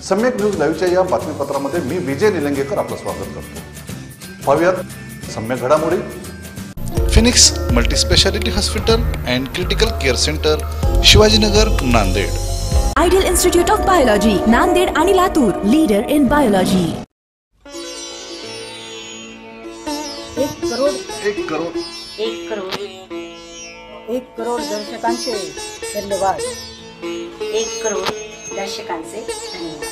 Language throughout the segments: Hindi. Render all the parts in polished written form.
सम्यक न्यूज लाईव्हच्या या बातमीपत्रामध्ये मी विजय निलंगेकर आपलं स्वागत करतो। पाहूयात सम्यक घडामोडी। Phoenix multispeciality hospital and critical care centre, Shivajinagar, Nanded. Ideal institute of biology, Nanded आणि Latur, leader in biology. 1 crore 1 crore 1 crore 1 crore दर्शकांचे धन्यवाद। 1 करोड दर्शकांचे धन्यवाद।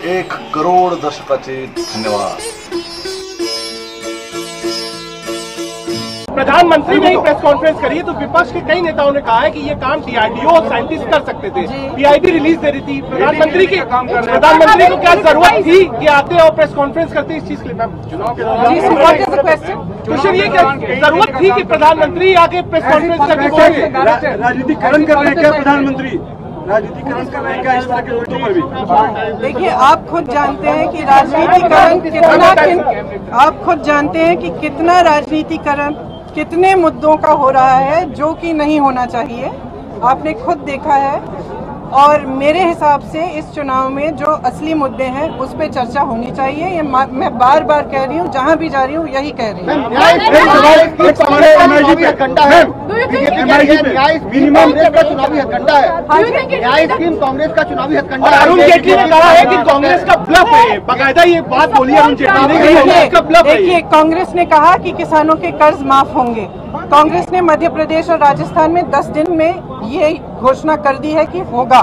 1 करोड दर्शकाचे धन्यवाद। प्रधानमंत्री ने ही प्रेस कॉन्फ्रेंस करी तो विपक्ष के कई नेताओं ने कहा है कि ये काम डीआरडीओ और साइंटिस्ट कर सकते थे। पीआईबी रिलीज दे रही थी। प्रधानमंत्री को क्या जरूरत थी कि आते और प्रेस कॉन्फ्रेंस करते इस चीज के लिए? मैम, चुनाव के दौरान क्वेश्चन ये क्या जरूरत थी कि प्रधानमंत्री आके प्रेस कॉन्फ्रेंस करके बोले? राजनीतिकरण कर रहे हैं क्या प्रधानमंत्री? राजनीतिकरण कर रहे हैं क्या इस तरह के लोगों पर भी? देखिए, आप खुद जानते हैं कि राजनीतिकरण कितना, आप खुद जानते हैं कि कितना राजनीतिकरण कितने मुद्दों का हो रहा है जो कि नहीं होना चाहिए। आपने खुद देखा है। और मेरे हिसाब से इस चुनाव में जो असली मुद्दे हैं उस पर चर्चा होनी चाहिए। ये मैं बार बार कह रही हूँ, जहाँ भी जा रही हूँ यही कह रही हूँ। कांग्रेस का चुनावी हथकंडा है। अरुण जेटली ने कहा है कि कांग्रेस का ब्लफ है। बाकायदा ये बात बोली अरुण जेटली ने। देखिए, कांग्रेस ने कहा कि किसानों के कर्ज माफ होंगे। कांग्रेस ने मध्य प्रदेश और राजस्थान में 10 दिन में ये घोषणा कर दी है कि होगा।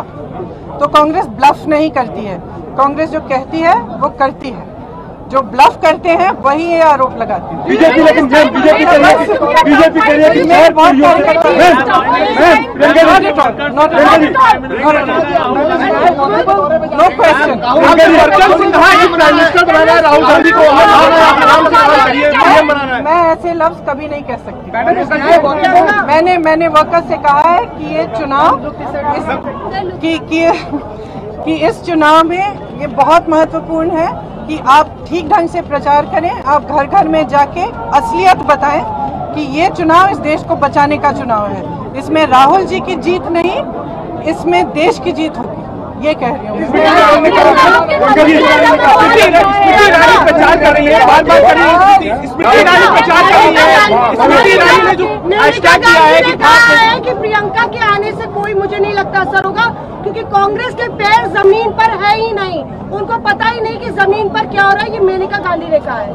तो कांग्रेस ब्लफ नहीं करती है। कांग्रेस जो कहती है वो करती है। जो ब्लफ करते हैं वही ये आरोप लगाते हैं। बीजेपी लेकिन बीजेपी कह रही है कि नो क्वेश्चन। मैं ऐसे लफ्ज कभी नहीं कह सकती। मैंने वर्कर्स से कहा है कि ये चुनाव कि इस चुनाव में ये बहुत महत्वपूर्ण है कि आप ठीक ढंग से प्रचार करें। आप घर घर में जाके असलियत बताएं कि ये चुनाव इस देश को बचाने का चुनाव है। इसमें राहुल जी की जीत नहीं, इसमें देश की जीत होगी। ये कह रही हूँ। प्रचार कर रही है, बार-बार कर रही है। स्मृति ईरानी प्रचार कर रही है। स्मृति ईरानी ने जो हैशटैग किया है कि प्रियंका के आने से कोई मुझे नहीं लगता असर होगा, क्योंकि कांग्रेस के पैर जमीन पर है ही नहीं। उनको पता ही नहीं कि जमीन पर क्या हो रहा है। ये मेनका गांधी ने कहा है।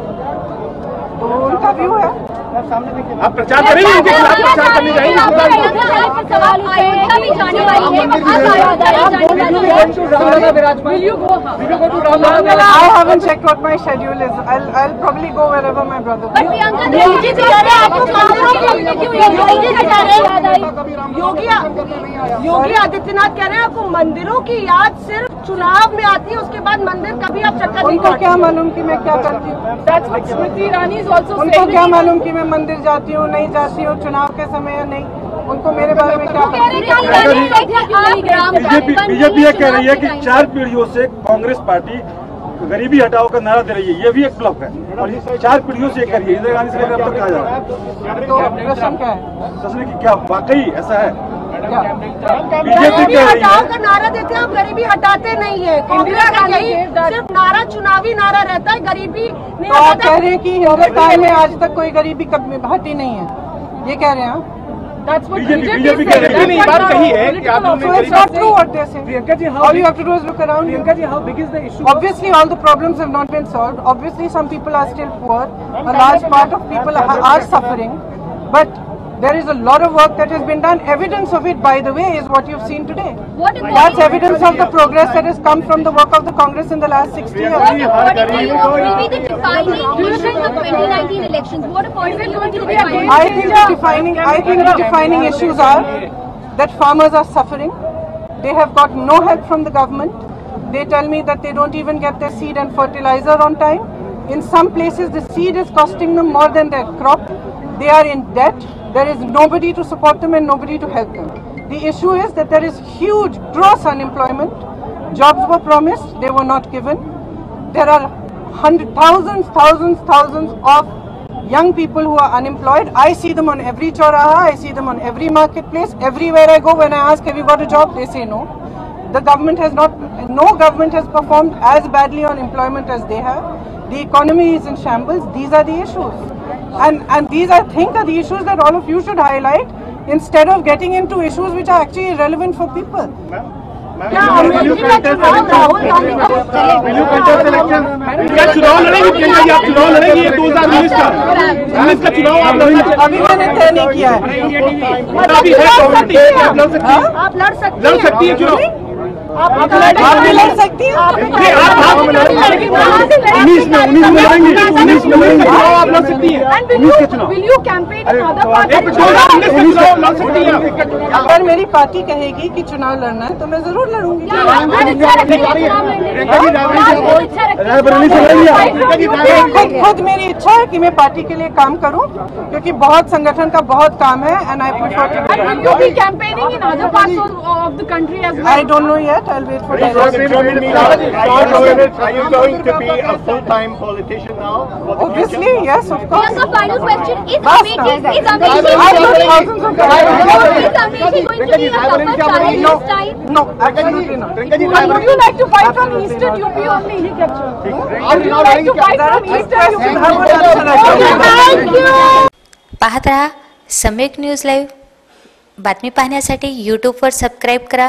तो उनका व्यू है। आप प्रचार करेंगे, उनके खिलाफ प्रचार करने जाएंगे? I haven't checked what my schedule is. I'll probably go wherever my brother goes. Yogi Adityanath कह रहे हैं आपको मंदिरों की याद सिर्फ चुनाव में आती है, उसके बाद मंदिर कभी आप चक्कर नहीं। उनको क्या मालूम कि मैं क्या करती हूँ? स्मृति ईरानी उनको क्या मालूम कि मैं मंदिर जाती हूँ नहीं जाती हूँ चुनाव के समय या नहीं? उनको मेरे बारे में क्या पता? बीजेपी ये कह रही है कि 4 पीढ़ियों से कांग्रेस पार्टी गरीबी हटाओ का नारा दे रही है। ये भी एक ब्लफ है और 4 पीढ़ियों से कर रही है। इंदिरा गांधी से लेकर अब तक कहा जा रहा है। तो प्रश्न क्या है? प्रश्न की क्या वाकई ऐसा है? गरीबी हटाओ का नारा देते हैं, आप गरीबी हटाते नहीं है। कांग्रेस का यही सिर्फ नारा चुनावी नारा रहता है, गरीबी नहीं। तो आप कह रहे हैं कि हिंदुस्तान में आज तक कोई गरीबी कभी हटी नहीं है, ये कह रहे हैं? बीजेपी कह रही है। नहीं, बात कही है कि आप So it's not true what they're saying. All you have to do is look around. how big is the issue? Obviously, all the problems have not been solved. Obviously, some people are still poor. A large part of people are suffering. But there is a lot of work that has been done. Evidence of it, by the way, is what you've seen today. That's evidence of the progress that has come from the work of the Congress in the last 60 years. What will be the defining issue of 2019 elections? What is it going to be? I think the defining issues are that farmers are suffering. They have got no help from the government. They tell me that they don't even get their seed and fertilizer on time. In some places, the seed is costing them more than their crop. They are in debt. There is nobody to support them and nobody to help them. The issue is that there is huge, gross unemployment. Jobs were promised, they were not given. There are thousands of young people who are unemployed. I see them on every choraha, I see them on every marketplace. Everywhere I go, when I ask, have you got a job? They say no. The government has not, no government has performed as badly on employment as they have. The economy is in shambles. These are the issues. And these, I think, are the issues that all of you should highlight instead of getting into issues which are actually irrelevant for people. क्या चुनाव लड़ेंगे प्रियंका जी? आप चुनाव लड़ेंगे 2019 का? 19 का चुनाव आप लड़ना? अभी मैंने तय नहीं किया है। अभी है कॉमेडी, आप लड़ सकती हैं? आप लड़ सकती है चुनाव? आप भी लड़ सकती हैं? 19 में लड़ेंगे, 19 में लड़ेंगे चुनाव आप लड़ सकती हैं? 19 के चुनाव। Will you campaign in other parts? 19 का चुनाव लड़ सकती हैं? अगर मेरी पार्टी कहेगी कि चुनाव लड़ना है तो मैं जरूर लड़ूंगी। खुद मेरी इच्छा है कि मैं पार्टी के लिए काम करूं, क्योंकि बहुत संगठन का बहुत काम है and I prefer to. Will you be campaigning in other parts of the country as well? I don't know yet. I'll wait for that. Are you going to be a full-time politician now? Obviously, yes, of course. Yes, a final question. Is Basta. Amethi I've got thousands of is Amethi going to be a tougher challenge this time? No, absolutely not. Would you like to fight from Eastern UP only? Would you like to fight from Eastern UP? Thank you. पाहत रहा सम्यक न्यूज लाईव्ह. बातमी पाहण्यासाठी यूट्यूबवर सबस्क्राईब करा.